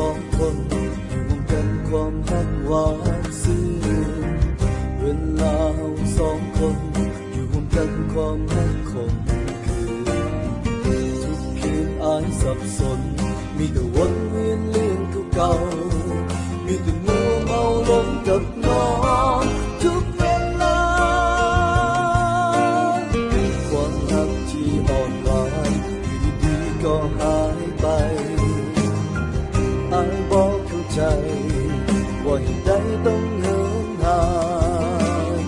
องคนอยู่ร่วมกันความรักหวานซึ้งเวลาเราสองคนอยู่ร่วมกันความรักคงคืนทุกคืนอายสับสนมีแต่วนเวียนเรื่องเก่าๆมีแต่มัวเมาลงกับน้องทุกเวลาความรักที่อ่อนหวานอยู่ดีๆก็หายไปอายบอกเข้าใจว่าเหตุใดต้องเหินห่าง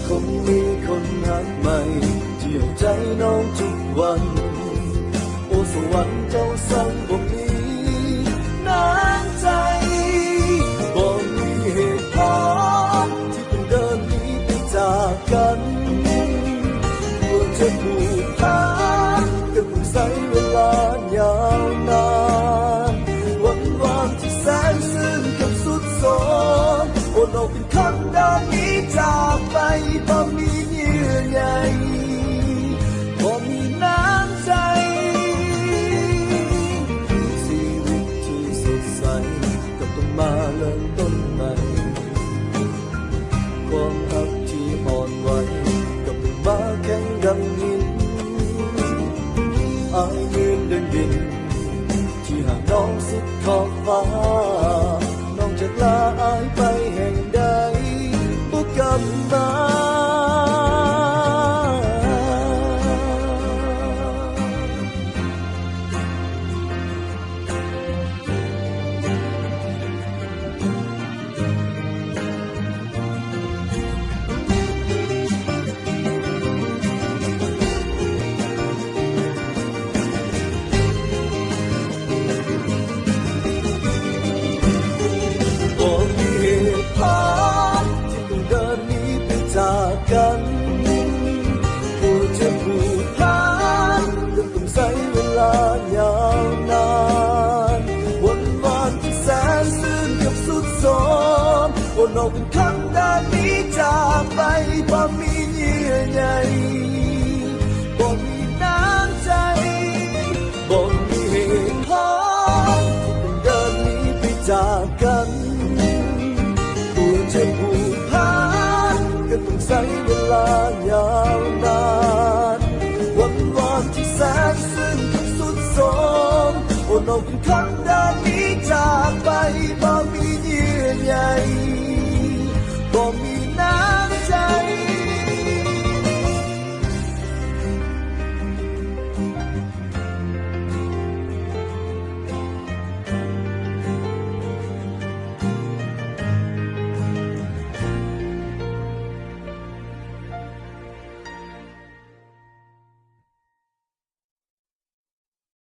คงมีคนรักใหม่ที่เอาใจน้องทุกวันโอ้สวรรค์เจ้าสั่งบ่มีน้ำใจบ่มีเหตุผลที่ต้องเดินหนีไปจากกันว่าจะผูกพันก็ต้องใช้เวลายาวนานที่แสนซึ้งกับสุดโศกโอ้เราเป็นคนเดินหนีจากไปบ่มีเยื่อใยบ่มีน้ำใจชีวิตที่สดใสก็ต้องมาเริ่มต้นใหม่ความรักที่อ่อนไหวก็ต้องมาแข็งดังหินอายเหมือนเดินดินที่หากน้องสุดขอบฟ้าน้องจะลาอายไปแห่งใดบ่กลับมาจากกันผู้จะผูกพันก็ต้องใช้เวลายาวนานวันวานที่แสนซึ้งกับสุดโทรมว่าเราเป็นคนเดินหนีจากไปบ่มีเยื่อใยบ่มีน้ำใจบ่มีเหตุผลที่ต้องเดินหนีไปจากกันผู้จะผูกพันก็ต้องใช้เวลายาวนานวันวานที่แสนซึ้งกับสุดโทรมโอ้เราเป็นคนเดินหนีจากไปบ่มีเยื่อใย